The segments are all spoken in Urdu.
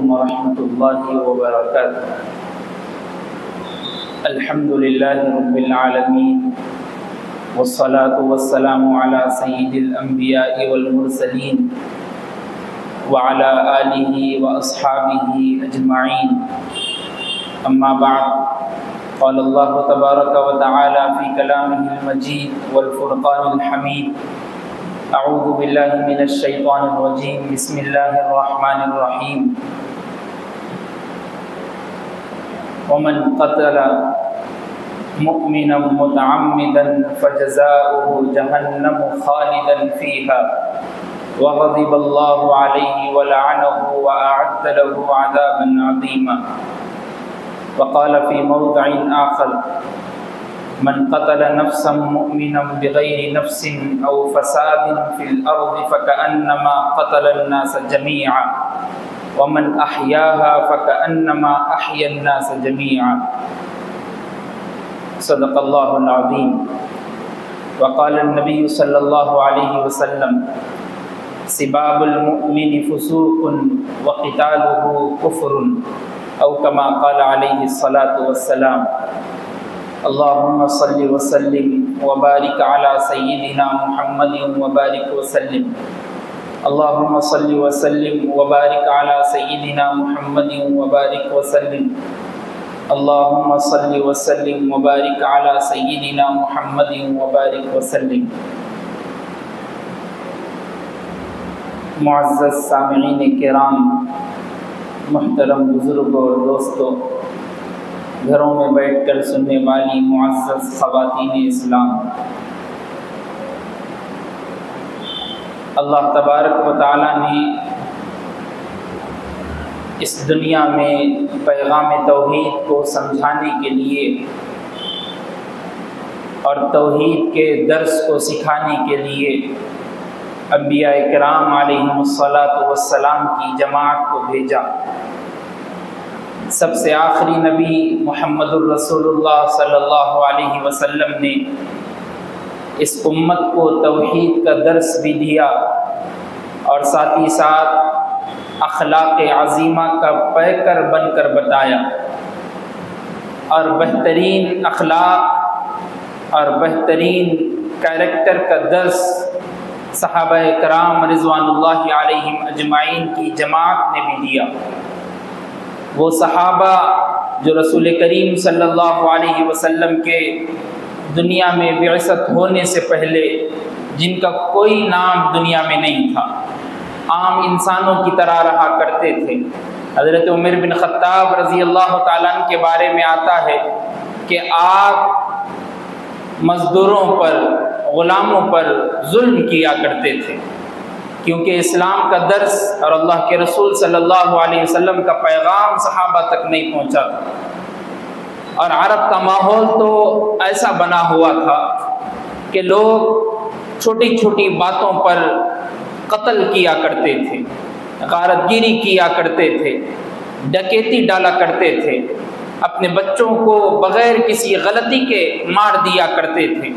علیکم ورحمۃ اللہ وبرکاتہ۔ الحمد للہ رب العالمین والصلاة والسلام علی سید الانبیاء والمرسلین وعلی آلہ واصحابہ اجمعین، اما بعد، قال اللہ تبارک وتعالی فی کلامہ المجید والفرقان الحمید، اعوذ باللہ من الشیطان الرجیم، بسم اللہ الرحمن الرحیم۔ ومن قتل مؤمنا متعمدا فجزاؤه جہنم خالدا فیها وغضب اللہ علیہ ولعنہ وأعد له عذابا عظیما۔ وقال في موضع آخر: من قتل نفسا مؤمنا بغير نفس أو فساد في الأرض فكأنما قتل الناس جميعا ومن أحياها فكأنما أحيا الناس جميعا۔ صدق الله العظيم۔ وقال النبي صلى الله عليه وسلم: سباب المؤمن فسوق وقتاله كفر، أو كما قال عليه الصلاة والسلام۔ اللهم صل وسلم وبارك على سيدنا محمد وبارك وسلم۔ اللهم صل وسلم وبارك على سيدنا محمد وبارك وسلم۔ اللهم صل وسلم وبارك على سيدنا محمد وبارك وسلم۔ معزز سامعین کرام، محترم بزرگوں اور دوستوں، گھروں میں بیٹھ کر سننے والی معزز خواتین اسلام، اللہ تبارک و تعالیٰ نے اس دنیا میں پیغام توحید کو سمجھانے کے لیے اور توحید کے درس کو سکھانے کے لیے انبیاء کرام علیہم الصلاۃ والسلام کی جماعت کو بھیجا۔ سب سے آخری نبی محمد الرسول اللہ صلی اللہ علیہ وسلم نے اس امت کو توحید کا درس بھی دیا اور ساتھ ہی ساتھ اخلاق عظیمہ کا پیکر بن کر بتایا، اور بہترین اخلاق اور بہترین کیریکٹر کا درس صحابہ کرام رضوان اللہ علیہم اجمعین کی جماعت نے بھی دیا۔ وہ صحابہ جو رسول کریم صلی اللہ علیہ وسلم کے دنیا میں بعثت ہونے سے پہلے جن کا کوئی نام دنیا میں نہیں تھا، عام انسانوں کی طرح رہا کرتے تھے۔ حضرت عمر بن خطاب رضی اللہ تعالیٰ عنہ کے بارے میں آتا ہے کہ آپ مزدوروں پر، غلاموں پر ظلم کیا کرتے تھے، کیونکہ اسلام کا درس اور اللہ کے رسول صلی اللہ علیہ وسلم کا پیغام صحابہ تک نہیں پہنچا تھا، اور عرب کا ماحول تو ایسا بنا ہوا تھا کہ لوگ چھوٹی چھوٹی باتوں پر قتل کیا کرتے تھے، غارت گیری کیا کرتے تھے، ڈکیتی ڈالا کرتے تھے، اپنے بچوں کو بغیر کسی غلطی کے مار دیا کرتے تھے،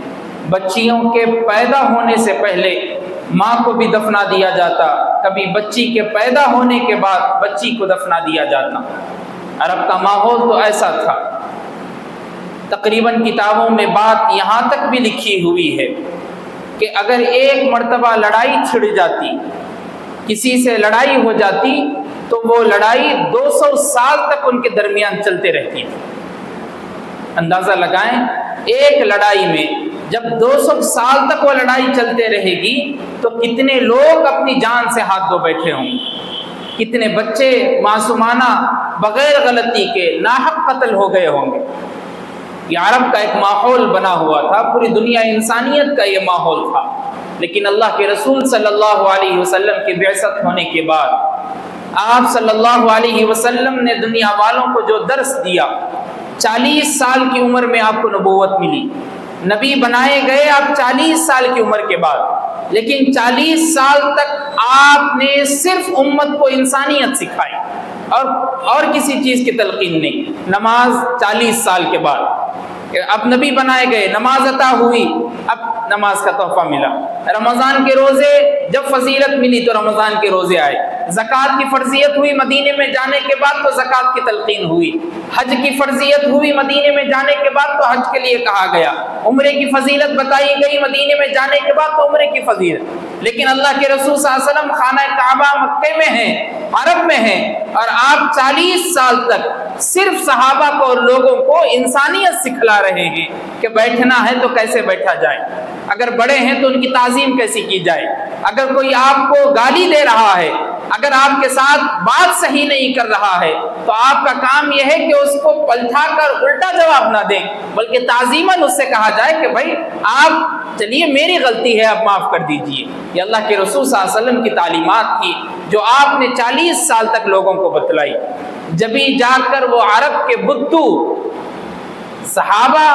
بچیوں کے پیدا ہونے سے پہلے ماں کو بھی دفنا دیا جاتا، کبھی بچی کے پیدا ہونے کے بعد بچی کو دفنا دیا جاتا۔ عرب کا ماحول تو ایسا تھا۔ تقریباً کتابوں میں بات یہاں تک بھی لکھی ہوئی ہے کہ اگر ایک مرتبہ لڑائی چھڑ جاتی، کسی سے لڑائی ہو جاتی، تو وہ لڑائی 200 سال تک ان کے درمیان چلتے رہتی تھی۔ اندازہ لگائیں، ایک لڑائی میں جب 200 سال تک وہ لڑائی چلتے رہے گی تو کتنے لوگ اپنی جان سے ہاتھ دھو بیٹھے ہوں گے، کتنے بچے معصومانہ بغیر غلطی کے ناحق قتل ہو گئے ہوں گے۔ یہ عرب کا ایک ماحول بنا ہوا تھا، پوری دنیا انسانیت کا یہ ماحول تھا۔ لیکن اللہ کے رسول صلی اللہ علیہ وسلم کی بعثت ہونے کے بعد آپ صلی اللہ علیہ وسلم نے دنیا والوں کو جو درس دیا، 40 سال کی عمر میں آپ کو نبوت ملی، نبی بنائے گئے آپ 40 سال کی عمر کے بعد، لیکن 40 سال تک آپ نے صرف امت کو انسانیت سکھائی اور کسی چیز کی تلقین نہیں۔ نماز 40 سال کے بعد، اب نبی بنائے گئے، نماز عطا ہوئی، اب نماز کا تحفہ ملا۔ رمضان کے روزے جب فضیلت ملی تو رمضان کے روزے آئے، زکوٰۃ کی فرضیت ہوئی مدینے میں جانے کے بعد تو زکوٰۃ کی تلقین ہوئی، حج کی فرضیت ہوئی مدینے میں جانے کے بعد تو حج کے لیے کہا گیا، عمرے کی فضیلت بتائی گئی مدینے میں جانے کے بعد تو عمرے کی فضیلت۔ لیکن اللہ کے رسول صلی اللہ علیہ وسلم خانہ کعبہ مکے میں ہیں، عرب میں ہیں، اور آپ 40 سال تک صرف صحابہ کو اور لوگوں کو انسانیت سکھلا رہے ہیں کہ بیٹھنا ہے تو کیسے بیٹھا جائے، اگر بڑے ہیں تو ان کی تعظیم کیسی کی جائے، اگر کوئی آپ کو گالی دے رہا ہے، اگر آپ کے ساتھ بات صحیح نہیں کر رہا ہے تو آپ کا کام یہ ہے کہ اس کو پلٹا کر الٹا جواب نہ دیں، بلکہ تعظیماً اس سے کہا جائے کہ بھائی آپ چلیے میری غلطی ہے، اب معاف کر دیجئے۔ یہ اللہ کے رسول صلی اللہ علیہ وسلم کی تعلیمات تھی جو آپ نے 40 سال تک لوگوں کو بتلائی۔ جبھی جا کر وہ عرب کے بدھو صحابہ،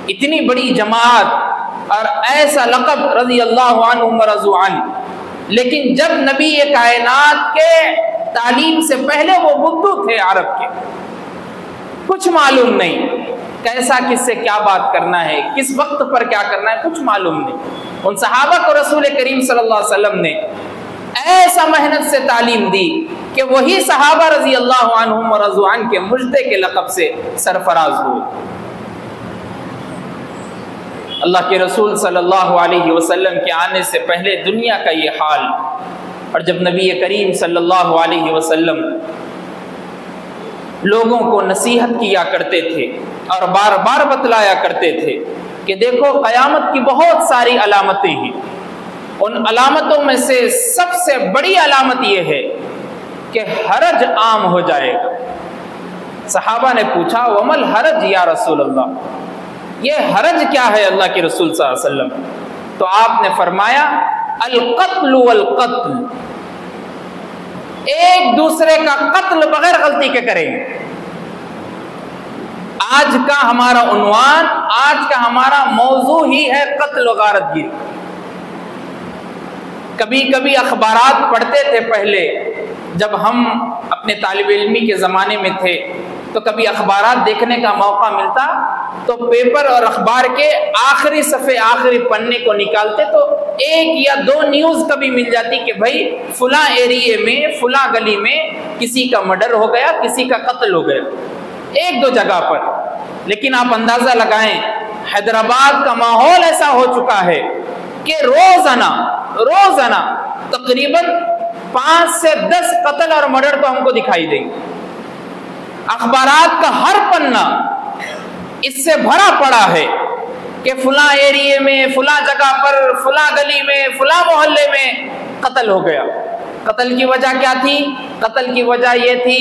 اتنی بڑی جماعت اور ایسا لقب رضی اللہ عنہم ورضوا عنہ، لیکن جب نبی کائنات کے تعلیم سے پہلے وہ بدھو تھے عرب کے، کچھ معلوم نہیں کیسا کس سے کیا بات کرنا ہے، کس وقت پر کیا کرنا ہے، کچھ معلوم نہیں۔ ان صحابہ کو رسول کریم صلی اللہ علیہ وسلم نے ایسا محنت سے تعلیم دی کہ وہی صحابہ رضی اللہ عنہم ورضوا عنہ کے مجدے کے لقب سے سرفراز ہوئے۔ اللہ کے رسول صلی اللہ علیہ وسلم کے آنے سے پہلے دنیا کا یہ حال، اور جب نبی کریم صلی اللہ علیہ وسلم لوگوں کو نصیحت کیا کرتے تھے اور بار بار بتلایا کرتے تھے کہ دیکھو قیامت کی بہت ساری علامتیں ہیں، ان علامتوں میں سے سب سے بڑی علامت یہ ہے کہ حرج عام ہو جائے گا۔ صحابہ نے پوچھا ومل حرج یا رسول اللہ، یہ حرج کیا ہے اللہ کے رسول صلی اللہ علیہ وسلم؟ تو آپ نے فرمایا القتل والقتل، ایک دوسرے کا قتل بغیر غلطی کے کریں گے۔ آج کا ہمارا عنوان، آج کا ہمارا موضوع ہی ہے قتل و غارت گیری۔ کبھی کبھی اخبارات پڑھتے تھے پہلے، جب ہم اپنے طالب علمی کے زمانے میں تھے تو کبھی اخبارات دیکھنے کا موقع ملتا تو پیپر اور اخبار کے آخری صفحے، آخری پنے کو نکالتے تو ایک یا دو نیوز کبھی مل جاتی کہ بھائی فلاں ایریے میں، فلاں گلی میں کسی کا مرڈر ہو گیا، کسی کا قتل ہو گیا، ایک دو جگہ پر۔ لیکن آپ اندازہ لگائیں حیدرآباد کا ماحول ایسا ہو چکا ہے کہ روزانہ تقریباً 5 سے 10 قتل اور مرڈر تو ہم کو دکھائی دیں گے۔ اخبارات کا ہر پنہ اس سے بھرا پڑا ہے کہ فلاں ایریے میں، فلاں جگہ پر، فلاں گلی میں، فلاں محلے میں قتل ہو گیا۔ قتل کی وجہ کیا تھی؟ قتل کی وجہ یہ تھی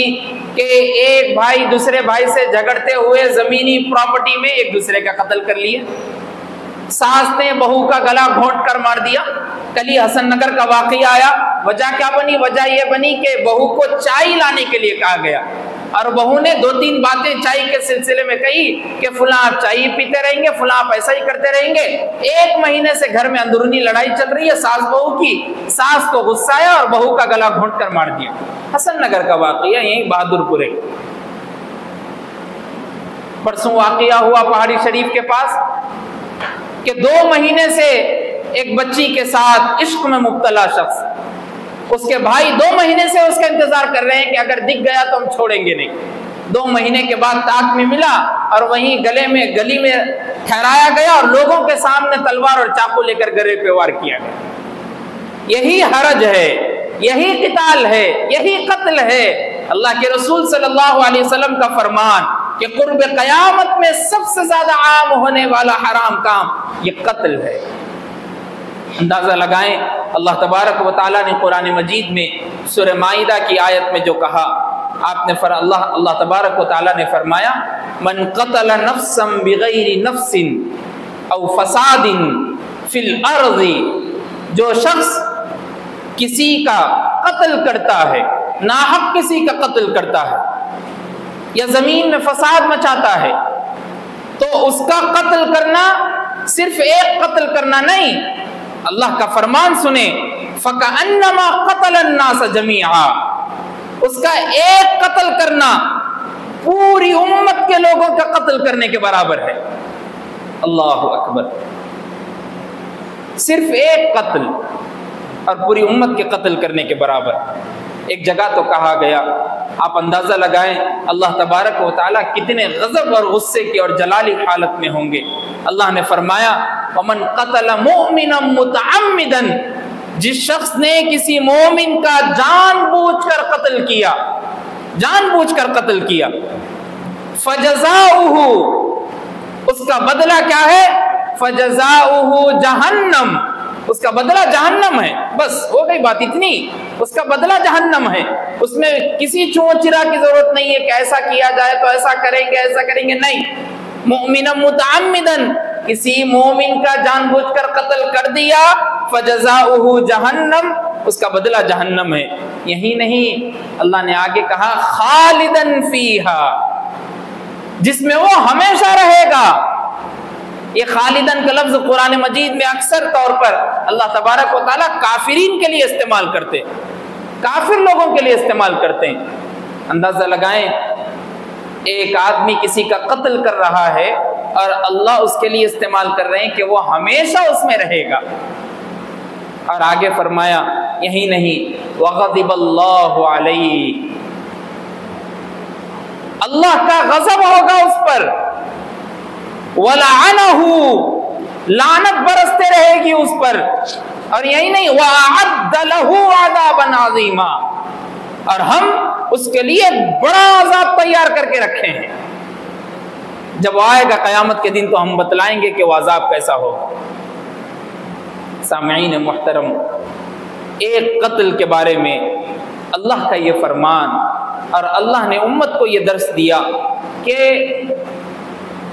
کہ ایک بھائی دوسرے بھائی سے جھگڑتے ہوئے زمینی پراپرٹی میں ایک دوسرے کا قتل کر لیا، ساس نے بہو کا گلا گھونٹ کر مار دیا۔ کل ہی حسن نگر کا واقعہ آیا، وجہ کیا بنی؟ وجہ یہ بنی کہ بہو کو چائے لانے کے لیے کہا گیا اور بہو نے 2-3 باتیں چائے کے سلسلے میں کہی کہ فلاں آپ چائے پیتے رہیں گے، فلاں آپ ایسا ہی کرتے رہیں گے۔ 1 مہینے سے گھر میں اندرونی لڑائی چل رہی ہے ساس بہو کی، ساس کو غصہ آیا اور بہو کا گلا گھونٹ کر مار دیا۔ حسن نگر کا واقعہ یہیں بہادر پورے۔ پرسوں واقعہ ہوا پہاڑی شریف کے پاس کہ 2 مہینے سے ایک بچی کے ساتھ عشق میں مبتلا شخص، اس کے بھائی 2 مہینے سے اس کا انتظار کر رہے ہیں کہ اگر دکھ گیا تو ہم چھوڑیں گے نہیں۔ 2 مہینے کے بعد طاق میں ملا اور وہیں گلی میں ٹھہرایا گیا اور لوگوں کے سامنے تلوار اور چاقو لے کر گلے پہ وار کیا گیا۔ یہی حرج ہے، یہی قتال ہے، یہی قتل ہے۔ اللہ کے رسول صلی اللہ علیہ وسلم کا فرمان کہ قرب قیامت میں سب سے زیادہ عام ہونے والا حرام کام یہ قتل ہے۔ اندازہ لگائیں اللہ تبارک و تعالیٰ نے قرآن مجید میں سورہ مائدہ کی آیت میں جو کہا، آپ نے اللہ تبارک و تعالیٰ نے فرمایا من قتل نفسا بغیر نفس او فساد فی الارض، جو شخص کسی کا قتل کرتا ہے، ناحق کسی کا قتل کرتا ہے یا زمین میں فساد مچاتا ہے، تو اس کا قتل کرنا صرف ایک قتل کرنا نہیں، اللہ کا فرمان سنیں فَكَأَنَّمَا قَتَلَ النَّاسَ جَمِيعًا، اس کا ایک قتل کرنا پوری امت کے لوگوں کا قتل کرنے کے برابر ہے۔ اللہ اکبر، صرف ایک قتل۔ اور پوری امت کے قتل کرنے کے برابر۔ ایک جگہ تو کہا گیا، آپ اندازہ لگائیں اللہ تبارک و تعالیٰ کتنے غضب اور غصے کی اور جلالی حالت میں ہوں گے۔ اللہ نے فرمایا وَمَنْ قَتَلَ مُؤْمِنًا مُتَعَمِّدًا، جس شخص نے کسی مومن کا جان بوجھ کر قتل کیا، جان بوجھ کر قتل کیا، فَجَزَاؤُهُ، اس کا بدلہ کیا ہے؟ فَجَزَاؤُهُ جہنم، اس کا بدلہ جہنم ہے۔ بس ہو گئی بات اتنی، اس کا بدلہ جہنم ہے۔ اس میں کسی چونچرا کی ضرورت نہیں ہے کہ ایسا کیا جائے تو ایسا کریں گے ایسا کریں گے، نہیں۔ مؤمنا متعمدا، کسی مومن کا جان بوجھ کر قتل کر دیا، فجزاؤہ جہنم، اس کا بدلہ جہنم ہے۔ یہی نہیں، اللہ نے آگے کہا خالدن فیہا، جس میں وہ ہمیشہ رہے گا۔ یہ خالدن کا لفظ قرآن مجید میں اکثر طور پر اللہ تبارک و تعالیٰ کافرین کے لیے استعمال کرتے ہیں، کافر لوگوں کے لیے استعمال کرتے ہیں۔ اندازہ لگائیں ایک آدمی کسی کا قتل کر رہا ہے اور اللہ اس کے لیے استعمال کر رہے ہیں کہ وہ ہمیشہ اس میں رہے گا۔ اور آگے فرمایا یہی نہیں، وغضب اللہ علیہ، اللہ کا غضب ہوگا اس پر، وَلَعَنَهُ، لعنت برستے رہے گی اس پر۔ اور یہی نہیں، وَأَعَدَّ لَهُ عَذَابًا عَظِيمًا، اور ہم اس کے لیے بڑا عذاب تیار کر کے رکھے ہیں۔ جب آئے گا قیامت کے دن تو ہم بتلائیں گے کہ وہ عذاب کیسا ہو۔ سامعین محترم، ایک قتل کے بارے میں اللہ کا یہ فرمان، اور اللہ نے امت کو یہ درس دیا کہ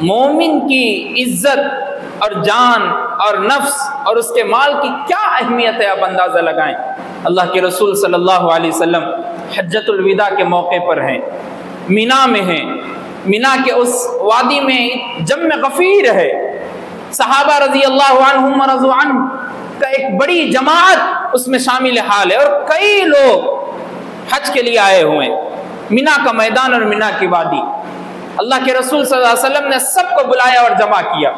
مومن کی عزت اور جان اور نفس اور اس کے مال کی کیا اہمیت ہے، آپ اندازہ لگائیں۔ اللہ کے رسول صلی اللہ علیہ وسلم حجۃ الوداع کے موقع پر ہیں، مینا میں ہیں، مینا کے اس وادی میں جمع غفیر ہے، صحابہ رضی اللہ عنہم ورضوا عنہ کا ایک بڑی جماعت اس میں شامل حال ہے، اور کئی لوگ حج کے لیے آئے ہوئے ہیں۔ مینا کا میدان اور مینا کی وادی، اللہ کے رسول صلی اللہ علیہ وسلم نے سب کو بلایا اور جمع کیا،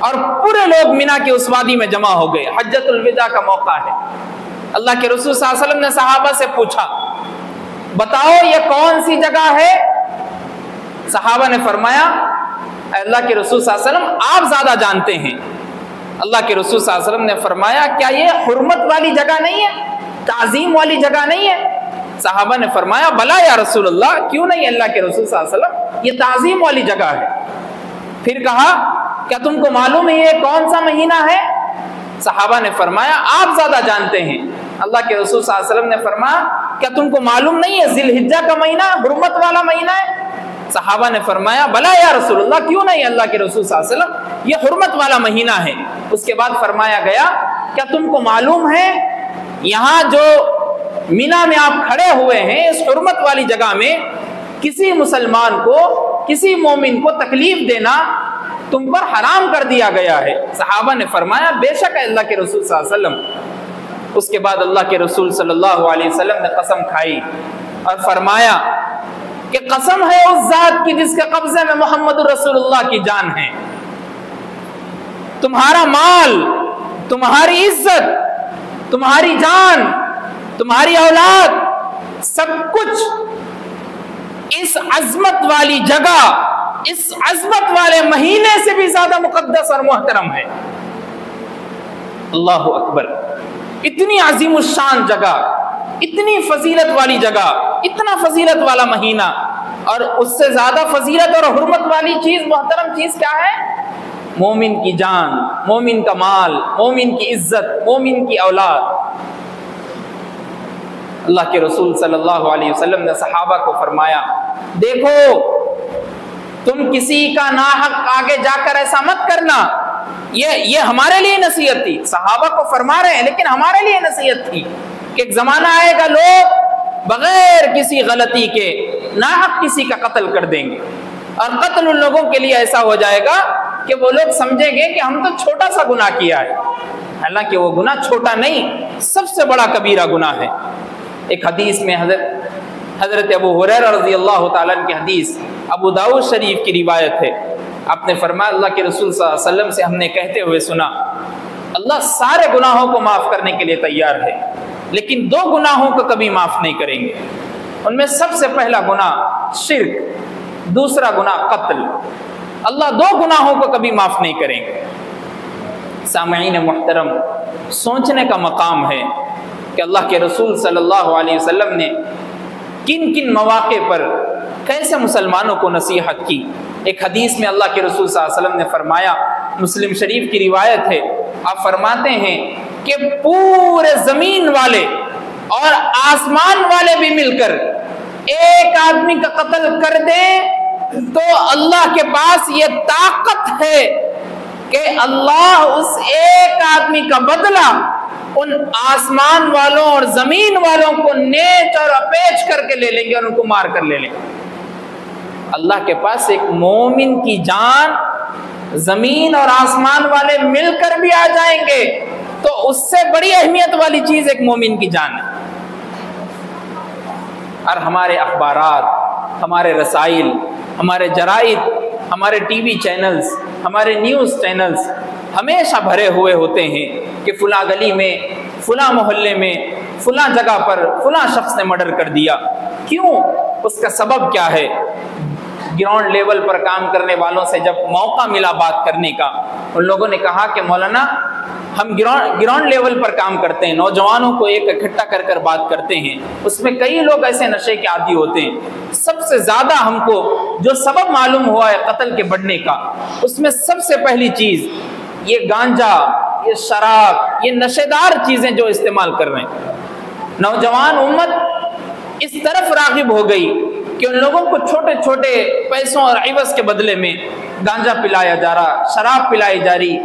اور پورے لوگ مینا کے اس وادی میں جمع ہو گئے۔ حجۃ الوداع کا موقع ہے۔ اللہ کے رسول صلی اللہ علیہ وسلم نے صحابہ سے پوچھا بتاؤ یہ کون سی جگہ ہے؟ صحابہ نے فرمایا اے اللہ کے رسول صلی اللہ علیہ وسلم آپ زیادہ جانتے ہیں۔ اللہ کے رسول صلی اللہ علیہ وسلم نے فرمایا کیا یہ حرمت والی جگہ نہیں ہے، تعظیم والی جگہ نہیں ہے؟ صحابہ نے فرمایا بلا یا رسول اللہ، کیوں نہیں اللہ کے رسول صلی اللہ علیہ وسلم، یہ تعظیم والی جگہ ہے۔ پھر کہا کیا تم کو معلوم ہے یہ کون سا مہینہ ہے؟ صحابہ نے فرمایا آپ زیادہ جانتے ہیں۔ اللہ کے رسول صلی اللہ علیہ وسلم نے فرمایا کیا تم کو معلوم نہیں ہے ذی الحجہ کا مہینہ حرمت والا مہینہ ہے؟ صحابہ نے فرمایا بلا یا رسول اللہ، کیوں نہیں اللہ کے رسول صلی اللہ علیہ وسلم، یہ حرمت والا مہینہ ہے۔ اس کے بعد فرمایا گیا کیا تم کو معلوم ہے یہاں جو مینا میں آپ کھڑے ہوئے ہیں اس حرمت والی جگہ میں کسی مسلمان کو، کسی مومن کو تکلیف دینا تم پر حرام کر دیا گیا ہے؟ صحابہ نے فرمایا بے شک اللہ کے رسول صلی اللہ علیہ وسلم۔ اس کے بعد اللہ کے رسول صلی اللہ علیہ وسلم نے قسم کھائی اور فرمایا کہ قسم ہے اس ذات کی جس کے قبضے میں محمد رسول اللہ کی جان ہے، تمہارا مال، تمہاری عزت، تمہاری جان، تمہاری اولاد، سب کچھ اس عظمت والی جگہ، اس عظمت والے مہینے سے بھی زیادہ مقدس اور محترم ہے۔ اللہ اکبر، اتنی عظیم الشان جگہ، اتنی فضیلت والی جگہ، اتنا فضیلت والا مہینہ، اور اس سے زیادہ فضیلت اور حرمت والی چیز، محترم چیز کیا ہے؟ مومن کی جان، مومن کا مال، مومن کی عزت، مومن کی اولاد۔ اللہ کے رسول صلی اللہ علیہ وسلم نے صحابہ کو فرمایا دیکھو تم کسی کا ناحق آگے جا کر ایسا مت کرنا، یہ ہمارے لیے نصیحت تھی، صحابہ کو فرما رہے ہیں لیکن ہمارے لیے نصیحت تھی کہ ایک زمانہ آئے گا لوگ بغیر کسی غلطی کے ناحق کسی کا قتل کر دیں گے، اور قتل ان لوگوں کے لیے ایسا ہو جائے گا کہ وہ لوگ سمجھیں گے کہ ہم تو چھوٹا سا گناہ کیا ہے، حالانکہ وہ گناہ چھوٹا نہیں، سب سے بڑا کبیرہ گناہ ہے۔ ایک حدیث میں حضرت ابو ہریرہ رضی اللہ تعالیٰ عنہ کی حدیث، ابو داؤد شریف کی روایت ہے، آپ نے فرمایا اللہ کے رسول صلی اللہ علیہ وسلم سے ہم نے کہتے ہوئے سنا اللہ سارے گناہوں کو معاف کرنے کے لیے تیار ہے، لیکن 2 گناہوں کو کبھی معاف نہیں کریں گے۔ ان میں سب سے پہلا گناہ شرک، دوسرا گناہ قتل۔ اللہ 2 گناہوں کو کبھی معاف نہیں کریں گے۔ سامعین محترم، سوچنے کا مقام ہے کہ اللہ کے رسول صلی اللہ علیہ وسلم نے کن کن مواقع پر کیسے مسلمانوں کو نصیحت کی۔ ایک حدیث میں اللہ کے رسول صلی اللہ علیہ وسلم نے فرمایا، مسلم شریف کی روایت ہے، آپ فرماتے ہیں کہ پورے زمین والے اور آسمان والے بھی مل کر ایک آدمی کا قتل کر دیں تو اللہ کے پاس یہ طاقت ہے کہ اللہ اس ایک آدمی کا بدلہ ان آسمان والوں اور زمین والوں کو نیچ اور اپیچ کر کے لے لیں گے اور ان کو مار کر لے لیں گے۔ اللہ کے پاس ایک مومن کی جان زمین اور آسمان والے مل کر بھی آ جائیں گے تو اس سے بڑی اہمیت والی چیز ایک مومن کی جان ہے۔ اور ہمارے اخبارات، ہمارے رسائل، ہمارے جرائد، ہمارے ٹی وی چینلز، ہمارے نیوز چینلز ہمیشہ بھرے ہوئے ہوتے ہیں کہ فلاں گلی میں، فلاں محلے میں، فلاں جگہ پر فلاں شخص نے مرڈر کر دیا۔ کیوں؟ اس کا سبب کیا ہے؟ گراؤنڈ لیول پر کام کرنے والوں سے جب موقع ملا بات کرنے کا، ان لوگوں نے کہا کہ مولانا ہم گراؤنڈ لیول پر کام کرتے ہیں، نوجوانوں کو ایک اکٹھا کر کر بات کرتے ہیں، اس میں کئی لوگ ایسے نشے کے عادی ہوتے ہیں۔ سب سے زیادہ ہم کو جو سبب معلوم ہوا ہے قتل کے بڑھنے کا، اس میں سب سے پہلی چیز یہ گانجا، یہ شراب، یہ نشے دار چیزیں جو استعمال کر رہے ہیں۔ نوجوان امت اس طرف راغب ہو گئی کہ ان لوگوں کو چھوٹے چھوٹے پیسوں اور عوض کے بدلے میں گانجا پلایا جا رہا، شراب پلائی جا رہی،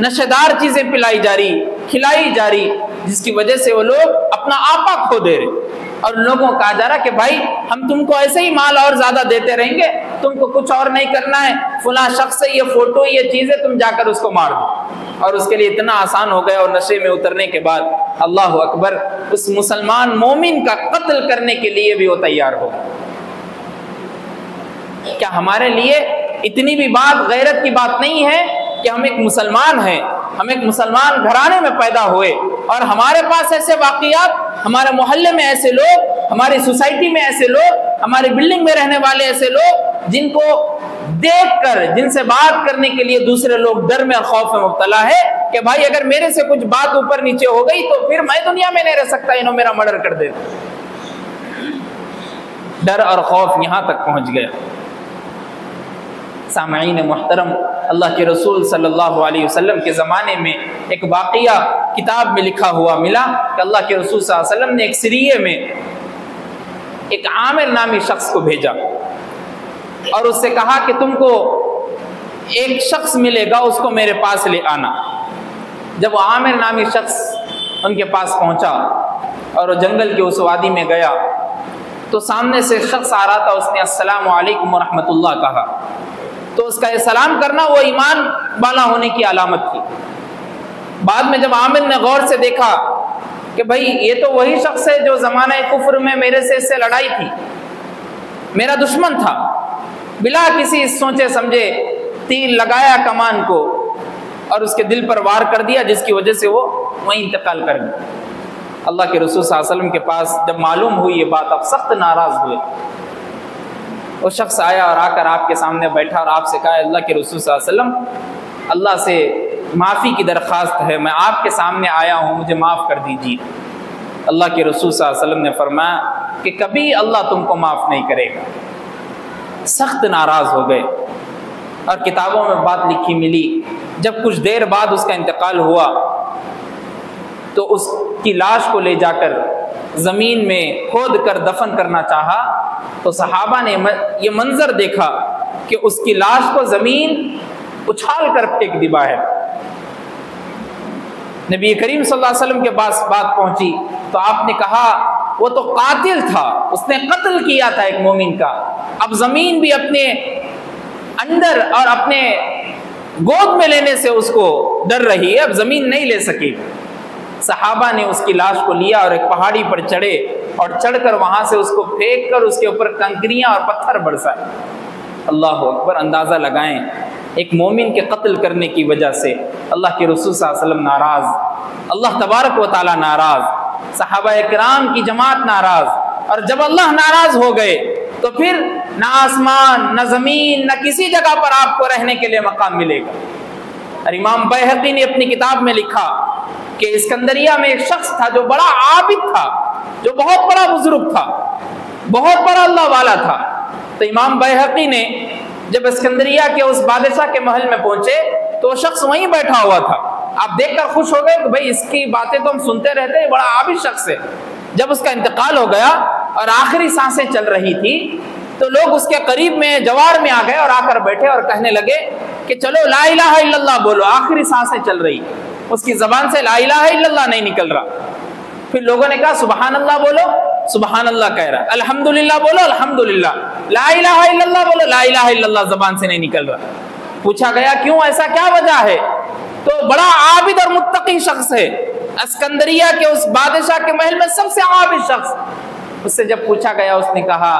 نشے دار چیزیں پلائی جا رہی، کھلائی جا رہی، جس کی وجہ سے وہ لوگ اپنا آپا کھو دے رہے۔ اور لوگوں کو کہا جا رہا کہ بھائی ہم تم کو ایسے ہی مال اور زیادہ دیتے رہیں گے، تم کو کچھ اور نہیں کرنا ہے، فلاں شخص سے یہ فوٹو، یہ چیزیں تم جا کر اس کو مار دو۔ اور اس کے لیے اتنا آسان ہو گیا، اور نشے میں اترنے کے بعد اللہ اکبر، اس مسلمان مومن کا قتل کرنے کے لیے بھی وہ تیار ہو۔ کیا ہمارے لیے اتنی بھی بات غیرت کی بات نہیں ہے کہ ہم ایک مسلمان ہیں، ہم ایک مسلمان گھرانے میں پیدا ہوئے اور ہمارے پاس ایسے واقعات، ہمارے محلے میں ایسے لوگ، ہماری سوسائٹی میں ایسے لوگ، ہماری بلڈنگ میں رہنے والے ایسے لوگ جن کو دیکھ کر، جن سے بات کرنے کے لیے دوسرے لوگ ڈر میں اور خوف میں مبتلا ہے کہ بھائی اگر میرے سے کچھ بات اوپر نیچے ہو گئی تو پھر میں دنیا میں نہیں رہ سکتا، انہوں میرا مرڈر کر دے۔ ڈر اور خوف یہاں تک پہنچ گیا۔ سامعین محترم، اللہ کے رسول صلی اللہ علیہ وسلم کے زمانے میں ایک واقعہ کتاب میں لکھا ہوا ملا کہ اللہ کے رسول صلی اللہ علیہ وسلم نے ایک سریے میں ایک عامر نامی شخص کو بھیجا اور اس سے کہا کہ تم کو ایک شخص ملے گا، اس کو میرے پاس لے آنا۔ جب وہ عامر نامی شخص ان کے پاس پہنچا اور وہ جنگل کے اس وادی میں گیا تو سامنے سے شخص آ رہا تھا، اس نے السلام علیکم ورحمۃ اللہ کہا، تو اس کا یہ سلام کرنا وہ ایمان والا ہونے کی علامت تھی۔ بعد میں جب عامر نے غور سے دیکھا کہ بھائی یہ تو وہی شخص ہے جو زمانہ کفر میں میرے سے اس سے لڑائی تھی، میرا دشمن تھا، بلا کسی سوچے سمجھے تیر لگایا کمان کو اور اس کے دل پر وار کر دیا، جس کی وجہ سے وہ وہیں انتقال کر گیا۔ اللہ کے رسول صلی اللہ علیہ وسلم کے پاس جب معلوم ہوئی یہ بات، اب سخت ناراض ہوئے۔ وہ شخص آیا اور آ کر آپ کے سامنے بیٹھا اور آپ سے کہا، اللہ کے رسول صلی اللہ علیہ وسلم، اللہ سے معافی کی درخواست ہے، میں آپ کے سامنے آیا ہوں، مجھے معاف کر دیجیے۔ اللہ کے رسول صلی اللہ علیہ وسلم نے فرمایا کہ کبھی اللہ تم کو معاف نہیں کرے گا۔ سخت ناراض ہو گئے اور کتابوں میں بات لکھی ملی، جب کچھ دیر بعد اس کا انتقال ہوا تو اس کی لاش کو لے جا کر زمین میں کھود کر دفن کرنا چاہا تو صحابہ نے یہ منظر دیکھا کہ اس کی لاش کو زمین اچھال کر پھینک دی باہر۔ نبی کریم صلی اللہ علیہ وسلم کے پاس بات پہنچی تو آپ نے کہا وہ تو قاتل تھا، اس نے قتل کیا تھا ایک مومن کا، اب زمین بھی اپنے اندر اور اپنے گود میں لینے سے اس کو ڈر رہی ہے، اب زمین نہیں لے سکی۔ صحابہ نے اس کی لاش کو لیا اور ایک پہاڑی پر چڑھے اور چڑھ کر وہاں سے اس کو پھینک کر اس کے اوپر کنکریاں اور پتھر برسائے۔ اللہ اکبر، اندازہ لگائیں ایک مومن کے قتل کرنے کی وجہ سے اللہ کے رسول صلی اللہ علیہ وسلم ناراض، اللہ تبارک و تعالیٰ ناراض، صحابہ کرام کی جماعت ناراض، اور جب اللہ ناراض ہو گئے تو پھر نہ آسمان نہ زمین نہ کسی جگہ پر آپ کو رہنے کے لیے مقام ملے گا۔ اور امام بیہقی نے اپنی کتاب میں لکھا کہ اسکندریہ میں ایک شخص تھا جو بڑا عابد تھا، جو بہت بڑا بزرگ تھا، بہت بڑا اللہ والا تھا۔ تو امام بیہقی نے جب اسکندریہ کے اس بادشاہ کے محل میں پہنچے تو وہ شخص وہیں بیٹھا ہوا تھا۔ آپ دیکھ کر خوش ہو گئے کہ بھئی اس کی باتیں تو ہم سنتے رہتے ہیں، بڑا عابد شخص ہے۔ جب اس کا انتقال ہو گیا اور آخری سانسیں چل رہی تھی تو لوگ اس کے قریب میں جوار میں آ گئے اور آ کر بیٹھے اور کہنے لگے کہ چلو لا الہ الا اللہ بولو، آخری سانسیں چل رہی، اس کی زبان سے لا الہ الا اللہ نہیں نکل رہا۔ پھر لوگوں نے کہا سبحان اللہ بولو، سبحان اللہ کہہ رہا، الحمدللہ بولو، الحمدللہ، لا الہ الا اللہ بولو، لا الہ الا اللہ زبان سے نہیں نکل رہا۔ پوچھا گیا کیوں، ایسا کیا وجہ ہے؟ تو بڑا عابد اور متقی شخص ہے، اسکندریہ کے اس بادشاہ کے محل میں سب سے عابد شخص۔ اس سے جب پوچھا گیا اس نے کہا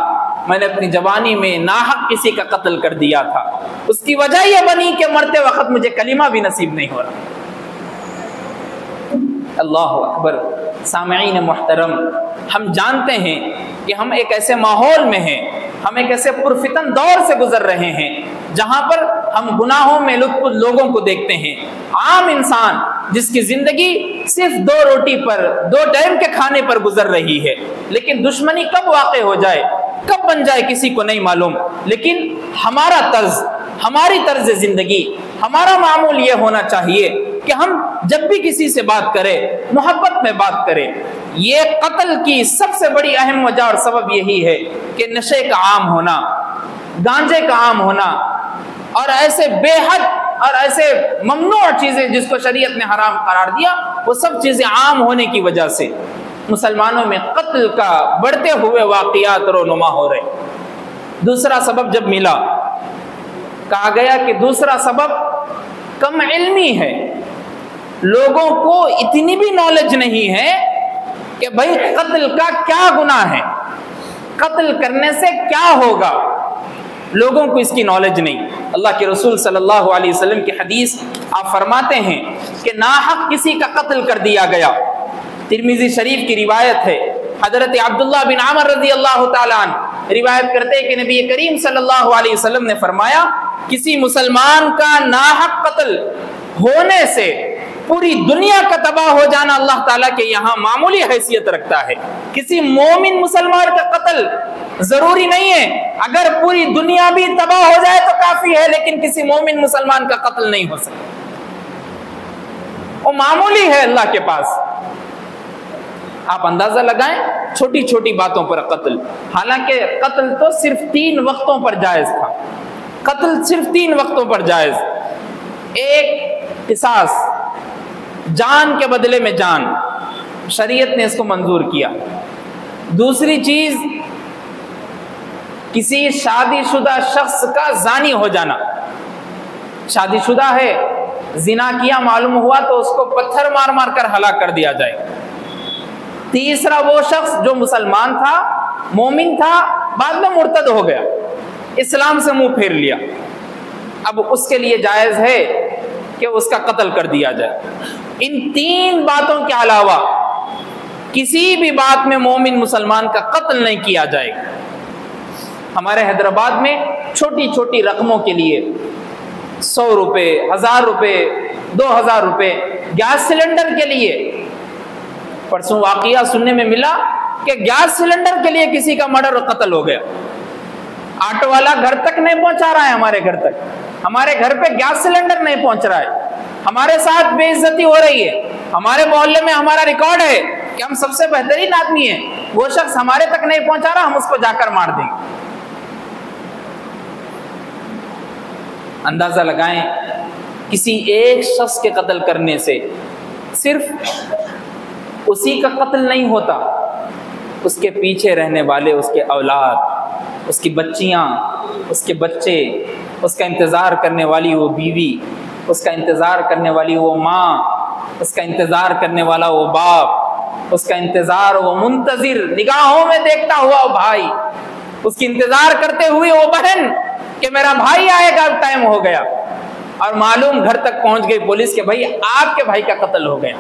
میں نے اپنی جوانی میں ناحق کسی کا قتل کر دیا تھا، اس کی وجہ یہ بنی کہ مرتے وقت مجھے کلمہ بھی نصیب نہیں ہو رہا۔ اللہ اکبر۔ سامعین محترم، ہم جانتے ہیں کہ ہم ایک ایسے ماحول میں ہیں، ہم ایک ایسے پرفتن دور سے گزر رہے ہیں جہاں پر ہم گناہوں میں لوگوں کو دیکھتے ہیں۔ عام انسان جس کی زندگی صرف 2 روٹی پر، 2 ٹائم کے کھانے پر گزر رہی ہے، لیکن دشمنی کب واقع ہو جائے، کب بن جائے کسی کو نہیں معلوم۔ لیکن ہماری طرز زندگی، ہمارا معمول یہ ہونا چاہیے کہ ہم جب بھی کسی سے بات کریں محبت میں بات کریں۔ یہ قتل کی سب سے بڑی اہم وجہ اور سبب یہی ہے کہ نشے کا عام ہونا، گانجے کا عام ہونا، اور ایسے بے حد اور ایسے ممنوع چیزیں جس کو شریعت نے حرام قرار دیا، وہ سب چیزیں عام ہونے کی وجہ سے مسلمانوں میں قتل کا بڑھتے ہوئے واقعات رونما ہو رہے۔ دوسرا سبب جب ملا، کہا گیا کہ دوسرا سبب کم علمی ہے، لوگوں کو اتنی بھی نالج نہیں ہے کہ بھئی قتل کا کیا گناہ ہے، قتل کرنے سے کیا ہوگا، لوگوں کو اس کی نالج نہیں۔ اللہ کے رسول صلی اللہ علیہ وسلم کی حدیث آپ فرماتے ہیں کہ ناحق کسی کا قتل کر دیا گیا، ترمذی شریف کی روایت ہے، حضرت عبداللہ بن عمر رضی اللہ تعالیٰ عنہ روایت کرتے ہیں کہ نبی کریم صلی اللہ علیہ وسلم نے فرمایا کسی مسلمان کا ناحق قتل ہونے سے پوری دنیا کا تباہ ہو جانا اللہ تعالیٰ کے یہاں معمولی حیثیت رکھتا ہے۔ کسی مومن مسلمان کا قتل ضروری نہیں ہے، اگر پوری دنیا بھی تباہ ہو جائے تو کافی ہے، لیکن کسی مومن مسلمان کا قتل نہیں ہو سکتا، وہ معمولی ہے اللہ کے پاس۔ آپ اندازہ لگائیں چھوٹی چھوٹی باتوں پر قتل، حالانکہ قتل تو صرف 3 وقتوں پر جائز تھا، قتل صرف 3 وقتوں پر جائز۔ ایک قصاص، جان کے بدلے میں جان، شریعت نے اس کو منظور کیا۔ دوسری چیز کسی شادی شدہ شخص کا زانی ہو جانا، شادی شدہ ہے، زنا کیا معلوم ہوا تو اس کو پتھر مار مار کر ہلاک کر دیا جائے۔ تیسرا وہ شخص جو مسلمان تھا، مومن تھا، بعد میں مرتد ہو گیا، اسلام سے منہ پھیر لیا، اب اس کے لیے جائز ہے کہ اس کا قتل کر دیا جائے۔ ان 3 باتوں کے علاوہ کسی بھی بات میں مومن مسلمان کا قتل نہیں کیا جائے گا۔ ہمارے حیدرآباد میں چھوٹی چھوٹی رقموں کے لیے 100 روپے، 1000 روپے، 2000 روپے گیس سلنڈر کے لیے، پرسوں واقعہ سننے میں ملا کہ گیس سلنڈر کے لیے کسی کا مرڈر اور قتل ہو گیا۔ آٹو والا گھر تک نہیں پہنچا رہا ہے، ہمارے گھر تک، ہمارے گھر پہ گیس سلنڈر نہیں پہنچ رہا ہے، ہمارے ساتھ بے عزتی ہو رہی ہے۔ ہمارے محلے میں ہمارا ریکارڈ ہے کہ ہم سب سے بہترین آدمی ہیں، وہ شخص ہمارے تک نہیں پہنچا رہا، ہم اس کو جا کر مار دیں گے۔ اندازہ لگائیں کسی ایک شخص کے قتل کرنے سے صرف اسی کا قتل نہیں ہوتا، اس کے پیچھے رہنے والے، اس کے اولاد، اس کی بچیاں، اس کے بچے، اس کا انتظار کرنے والی وہ بیوی، اس کا انتظار کرنے والی وہ ماں، اس کا انتظار کرنے والا وہ باپ، اس کا انتظار وہ منتظر نگاہوں میں دیکھتا ہوا وہ بھائی، اس کی انتظار کرتے ہوئے وہ بہن کہ میرا بھائی آئے گا، ٹائم ہو گیا، اور معلوم گھر تک پہنچ گئی پولیس کہ بھائی آپ کے بھائی کا قتل ہو گیا۔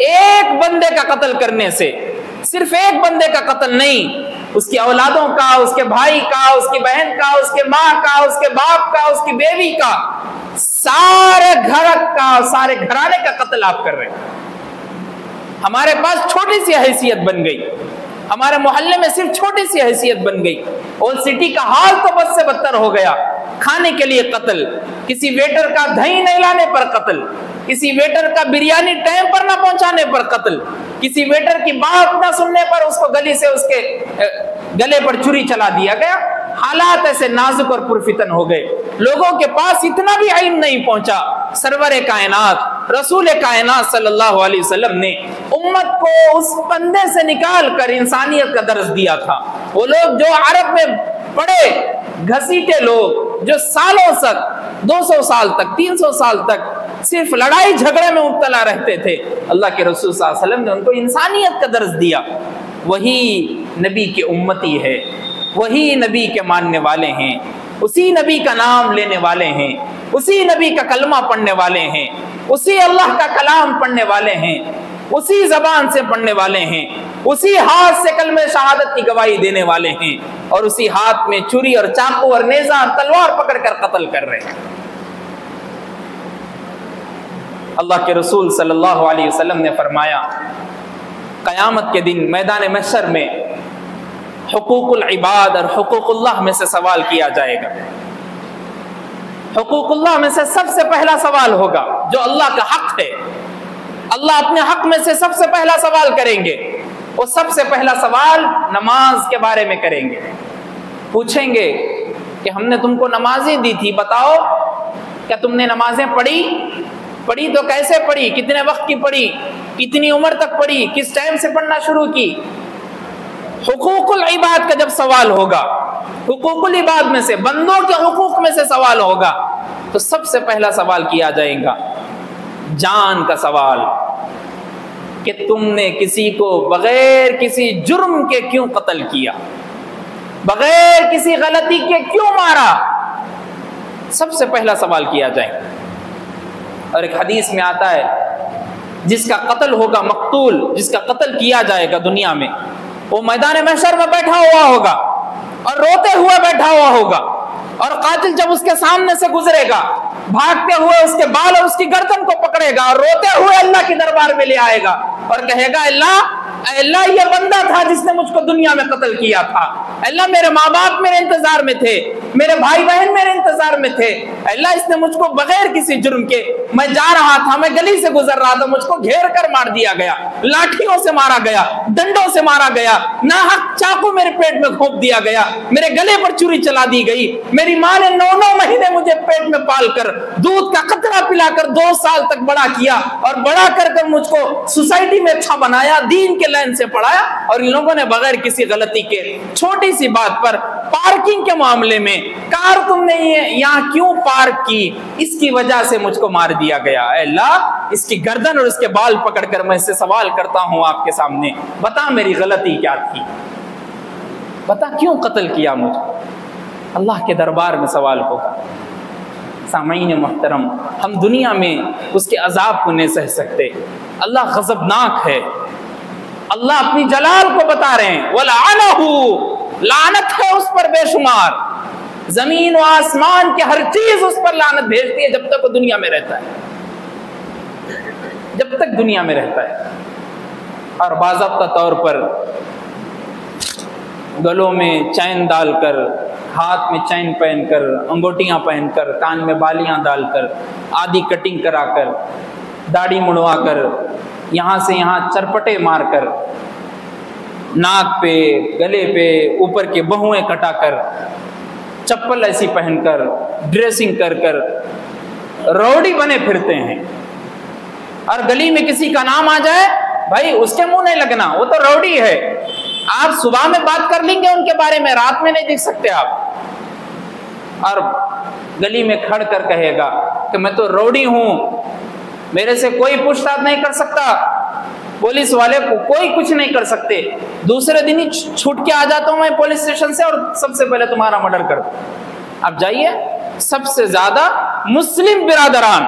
ایک بندے کا قتل کرنے سے، صرف ایک بندے کا قتل نہیں، اس کی اولادوں کا، اس کے بھائی کا، اس کی بہن کا، اس کے ماں کا، اس کے باپ کا، اس کی بیوی کا، سارے گھر کا، سارے گھرانے کا قتل آپ کر رہے ہیں۔ ہمارے پاس چھوٹی سی حیثیت بن گئی، ہمارے محلے میں صرف چھوٹی سی حیثیت بن گئی۔ اولڈ سٹی کا حال تو بد سے بدتر ہو گیا۔ کھانے کے لیے قتل، کسی ویٹر کا دہی نہیں لانے پر قتل، کسی ویٹر کا بریانی ٹائم پر نہ پہنچانے پر قتل، کسی ویٹر کی بات نہ سننے پر اس کو گلی سے اس کے گلے پر چھری چلا دیا گیا۔ حالات ایسے نازک اور پرفتن ہو گئے، لوگوں کے پاس اتنا بھی علم نہیں پہنچا۔ سرور کائنات رسول کائنات صلی اللہ علیہ وسلم نے امت کو اس پندے سے نکال کر انسانیت کا درس دیا تھا۔ وہ لوگ جو عرب میں پڑے گھسیٹے لوگ، جو سالوں تک، 200 سال تک، 300 سال تک صرف لڑائی جھگڑے میں مبتلا رہتے تھے، اللہ کے رسول صلی اللہ علیہ وسلم نے ان کو انسانیت کا درس دیا۔ وہی نبی کے امتی ہے، وہی نبی کے ماننے والے ہیں، اسی نبی کا نام لینے والے ہیں، اسی نبی کا کلمہ پڑھنے والے ہیں، اسی اللہ کا کلام پڑھنے والے ہیں، اسی زبان سے پڑھنے والے ہیں، اسی ہاتھ سے کلمہ شہادت کی گواہی دینے والے ہیں، اور اسی ہاتھ میں چھری اور چاقو اور نیزہ اور تلوار پکڑ کر قتل کر رہے ہیں۔ اللہ کے رسول صلی اللہ علیہ وسلم نے فرمایا قیامت کے دن میدان محشر میں حقوق العباد اور حقوق اللہ میں سے سوال کیا جائے گا۔ حقوق اللہ میں سے سب سے پہلا سوال ہوگا جو اللہ کا حق ہے، اللہ اپنے حق میں سے سب سے پہلا سوال کریں گے۔ وہ سب سے پہلا سوال نماز کے بارے میں کریں گے، پوچھیں گے کہ ہم نے تم کو نمازیں دی تھی، بتاؤ کیا تم نے نمازیں پڑھی؟ پڑھی تو کیسے پڑھی، کتنے وقت کی پڑھی، کتنی عمر تک پڑھی، کس ٹائم سے پڑھنا شروع کی؟ حقوق العباد کا جب سوال ہوگا، حقوق العباد میں سے، بندوں کے حقوق میں سے سوال ہوگا، تو سب سے پہلا سوال کیا جائے گا جان کا سوال، کہ تم نے کسی کو بغیر کسی جرم کے کیوں قتل کیا، بغیر کسی غلطی کے کیوں مارا، سب سے پہلا سوال کیا جائے گا۔ اور ایک حدیث میں آتا ہے جس کا قتل ہوگا مقتول، جس کا قتل کیا جائے گا دنیا میں، وہ میدان محشر میں بیٹھا ہوا ہوگا اور روتے ہوئے بیٹھا ہوا ہوگا، اور قاتل جب اس کے سامنے سے گزرے گا بھاگتے ہوئے اس کے بال اور اس کی گردن کو پکڑے گا اور روتے ہوئے اللہ کے دربار میں لے آئے گا اور کہے گا اللہ یہ بندہ تھا جس نے مجھ کو دنیا میں قتل کیا تھا، اللہ میرے ماں باپ میرے انتظار میں تھے، میرے بھائی بہن میرے انتظار میں تھے، اللہ اس نے مجھ کو بغیر کسی جرم کے، میں جا رہا تھا، میں گلی سے گزر رہا تھا، مجھ کو گھیر کر مار دیا گیا، لاٹھیوں سے مارا گیا، ڈنڈوں سے مارا گیا، ناحق چاقو میرے پیٹ میں گھونپ دیا گیا، میرے گلے پر چھری چلا دی گئی، میری ماں نے 9 مہینے مجھے پیٹ میں پال کر دودھ کا قطرہ پلا کر 2 سال تک بڑا کیا، اور بڑا کر مجھ کو سوسائٹی میں اچھا بنایا، دین کے لائن سے پڑھایا، اور ان لوگوں نے بغیر کسی غلطی کے چھوٹی سی بات پر پارکنگ کے معاملے میں کار تم نے یہاں کیوں پارک کی، اس کی وجہ سے مجھ کو مار دیا گیا۔ اے اللہ اس کی گردن اور اس کے بال پکڑ کر میں اس سے سوال کرتا ہوں آپ کے سامنے، بتا میری غلطی کیا تھی، بتا کیوں قتل کیا مجھے؟ اللہ کے دربار میں سوال ہوگا۔ سامعین محترم، ہم دنیا میں اس کے عذاب کو نہیں سہ سکتے، اللہ غضبناک ہے، اللہ اپنی جلال کو بتا رہے ہیں، وَلَعَنَهُ، لعنت ہے اس پر بے شمار، زمین و آسمان کی ہر چیز اس پر لعنت بھیجتی ہے جب تک وہ دنیا میں رہتا ہے، جب تک دنیا میں رہتا ہے۔ اور باضابطہ طور پر گلوں میں چین ڈال کر، ہاتھ میں چین پہن کر، انگوٹیاں پہن کر، کان میں بالیاں ڈال کر، آدھی کٹنگ کرا کر، داڑھی مڑوا کر، یہاں سے یہاں چرپٹے مار کر، ناک پہ، گلے پہ، اوپر کے بہویں کٹا کر، چپل ایسی پہن کر، ڈریسنگ کر کر روڈی بنے پھرتے ہیں، اور گلی میں کسی کا نام آ جائے بھائی اس کے منہ نہیں لگنا، وہ تو روڈی ہے، آپ صبح میں بات کر لیں گے ان کے بارے میں، رات میں نہیں دیکھ سکتے آپ، اور گلی میں کھڑ کر کہے گا کہ میں تو روڈی ہوں، میرے سے کوئی پوچھ تاچھ نہیں کر سکتا، پولیس والے کو کوئی کچھ نہیں کر سکتے، دوسرے دن ہی چھوٹ کے آ جاتا ہوں میں پولیس اسٹیشن سے اور سب سے پہلے تمہارا مرڈر کر دوں۔ آپ جائیے سب سے زیادہ مسلم برادران،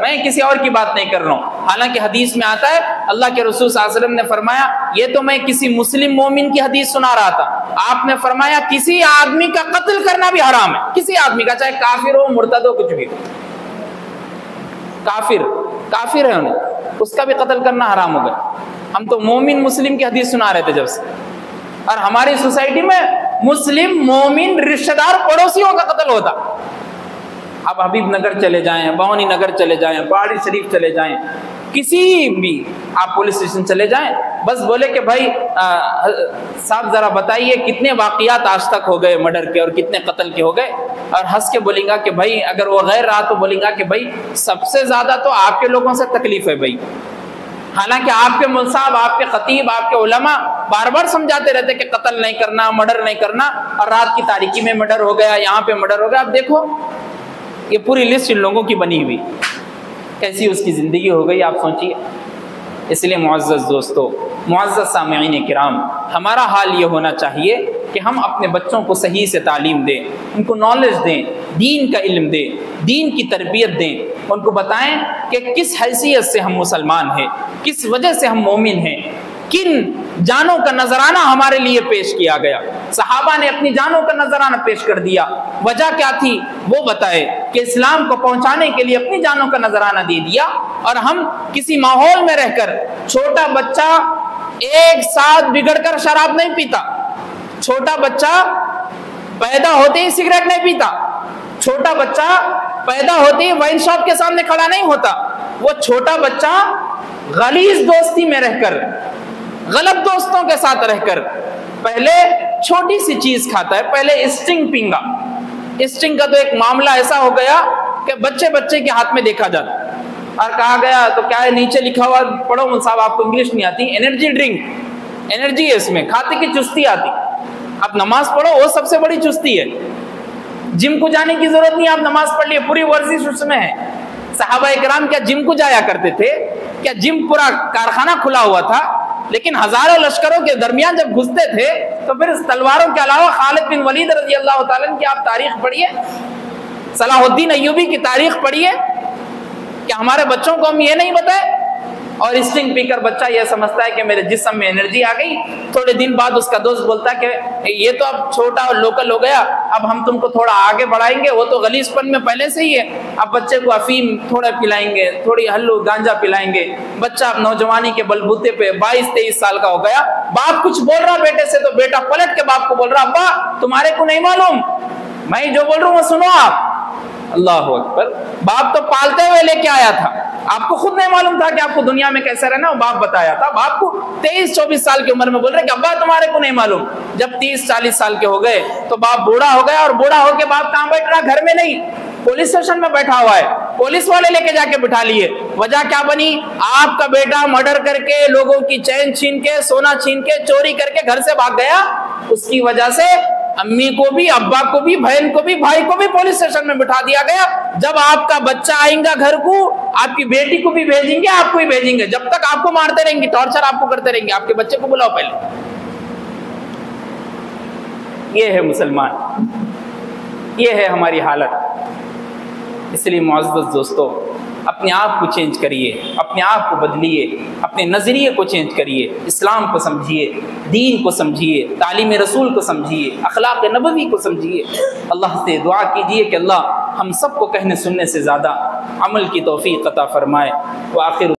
میں کسی اور کی بات نہیں کر رہا ہوں، حالانکہ حدیث میں آتا ہے اللہ کے رسول صلی اللہ علیہ وسلم نے فرمایا، یہ تو میں کسی مسلم مومن کی حدیث سنا رہا تھا، آپ نے فرمایا کسی آدمی کا قتل کرنا بھی حرام ہے، کسی آدمی کا، چاہے کافر ہو مرتد ہو کچھ بھی ہو، کافر ہے انہیں اس کا بھی قتل کرنا حرام ہو گیا۔ ہم تو مومن مسلم کی حدیث سنا رہے تھے جب سے، اور ہماری سوسائٹی میں مسلم مومن رشتہ دار پڑوسیوں کا قتل ہوتا۔ اب حبیب نگر چلے جائیں، بہونی نگر چلے جائیں، پہاڑی شریف چلے جائیں، کسی بھی آپ پولیس اسٹیشن چلے جائیں، بس بولے کہ بھائی صاحب ذرا بتائیے کتنے واقعات آج تک ہو گئے مرڈر کے اور کتنے قتل کے ہو گئے، اور ہنس کے بولیں گا کہ بھائی اگر وہ غیر رہا تو بولیں گا کہ بھائی سب سے زیادہ تو آپ کے لوگوں سے تکلیف ہے بھائی، حالانکہ آپ کے مول صاحب، آپ کے خطیب، آپ کے علماء بار بار سمجھاتے رہتے کہ قتل نہیں کرنا، مرڈر نہیں کرنا، اور رات کی تاریکی میں مرڈر ہو گیا، یہاں پہ مرڈر ہو گیا۔ اب دیکھو یہ پوری لسٹ ان لوگوں کی بنی ہوئی، کیسی اس کی زندگی ہو گئی آپ سوچیے۔ اس لیے معزز دوستو، معزز سامعین کرام، ہمارا حال یہ ہونا چاہیے کہ ہم اپنے بچوں کو صحیح سے تعلیم دیں، ان کو نالج دیں، دین کا علم دیں، دین کی تربیت دیں، ان کو بتائیں کہ کس حیثیت سے ہم مسلمان ہیں، کس وجہ سے ہم مومن ہیں، کن جانوں کا نذرانہ ہمارے لیے پیش کیا گیا۔ صحابہ نے اپنی جانوں کا نذرانہ پیش کر دیا، وجہ کیا تھی وہ بتائے، کہ اسلام کو پہنچانے کے لیے اپنی جانوں کا نذرانہ دے دیا، اور ہم کسی ماحول میں رہ کر، چھوٹا بچہ ایک ساتھ بگڑ کر شراب نہیں پیتا، چھوٹا بچہ پیدا ہوتے ہی سگریٹ نہیں پیتا، چھوٹا بچہ پیدا ہوتے ہی وائن شاپ کے سامنے کھڑا نہیں ہوتا، وہ چھوٹا بچہ غلیظ دوستی میں رہ کر، غلط دوستوں کے ساتھ رہ کر پہلے چھوٹی سی چیز کھاتا ہے، پہلے اسٹنگ پینگا، اسٹنگ کا تو ایک معاملہ ایسا ہو گیا کہ بچے کے ہاتھ میں دیکھا جاتا، اور کہا گیا تو کیا ہے نیچے لکھا ہوا پڑھو مول صاحب، آپ کو انگلش نہیں آتی، انرجی ڈرنک، انرجی ہے اس میں، کھاتے کی چستی آتی، اب نماز پڑھو وہ سب سے بڑی چستی ہے، جم کو جانے کی ضرورت نہیں، آپ نماز پڑھ لیے، پوری ورزش اس میں ہے۔ صحابہ اکرام کیا جم کو جایا کرتے تھے؟ کیا جم پورا کارخانہ کھلا ہوا تھا؟ لیکن ہزاروں لشکروں کے درمیان جب گھستے تھے تو پھر اس تلواروں کے علاوہ خالد بن ولید رضی اللہ تعالیٰ عنہ کی آپ تاریخ پڑھیے، صلاح الدین ایوبی کی تاریخ پڑھیے، کہ ہمارے بچوں کو ہم یہ نہیں بتائے، اور اسٹنگ پی کر بچہ یہ سمجھتا ہے کہ میرے جسم میں انرجی آ گئی، تھوڑے دن بعد اس کا دوست بولتا ہے کہ یہ تو اب چھوٹا اور لوکل ہو گیا، اب ہم تم کو تھوڑا آگے بڑھائیں گے، وہ تو غلیظ پن میں پہلے سے ہی ہے، اب بچے کو افیم تھوڑا پلائیں گے، تھوڑی ہلو گانجا پلائیں گے، بچہ اب نوجوانی کے بلبوتے پہ 22-23 سال کا ہو گیا، باپ کچھ بول رہا بیٹے سے تو بیٹا پلٹ کے باپ کو بول رہا ابا تمہارے کو نہیں معلوم، میں جو بول رہا ہوں وہ سنو آپ۔ اللہ اکبر، باپ تو پالتے ہوئے لے کے آیا تھا، آپ کو خود نہیں معلوم تھا کہ آپ کو دنیا میں کیسے رہنا، وہ باپ بتایا تھا، باپ کو 23-24 سال کی عمر میں بول رہے کہ ابا تمہارے کو نہیں معلوم، جب 30-40 سال کے ہو گئے تو باپ بوڑھا ہو گیا، اور بوڑھا ہو کے باپ کہاں بیٹھ رہا؟ گھر میں نہیں، پولیس اسٹیشن میں بیٹھا ہوا ہے، پولیس والے لے کے جا کے بٹھا لیے، وجہ کیا بنی؟ آپ کا بیٹا مرڈر کر کے، لوگوں کی چین چھین کے، سونا چھین کے، چوری کر کے گھر سے بھاگ گیا، اس کی وجہ سے امی کو بھی، ابا کو بھی، بہن کو بھی، بھائی کو بھی پولیس اسٹیشن میں بٹھا دیا گیا۔ جب آپ کا بچہ آئیں گا گھر کو، آپ کی بیٹی کو بھی بھیجیں گے، آپ کو بھی بھیجیں گے، جب تک آپ کو مارتے رہیں گے، ٹارچر آپ کو کرتے رہیں گے، آپ کے بچے کو بلاؤ پہلے۔ یہ ہے مسلمان، یہ ہے ہماری حالت۔ اس لیے معزز دوستو، اپنے آپ کو چینج کریے، اپنے آپ کو بدلیے، اپنے نظریے کو چینج کریے، اسلام کو سمجھیے، دین کو سمجھیے، تعلیم رسول کو سمجھیے، اخلاق نبوی کو سمجھیے۔ اللہ سے دعا کیجیے کہ اللہ ہم سب کو کہنے سننے سے زیادہ عمل کی توفیق عطا فرمائے۔ وآخر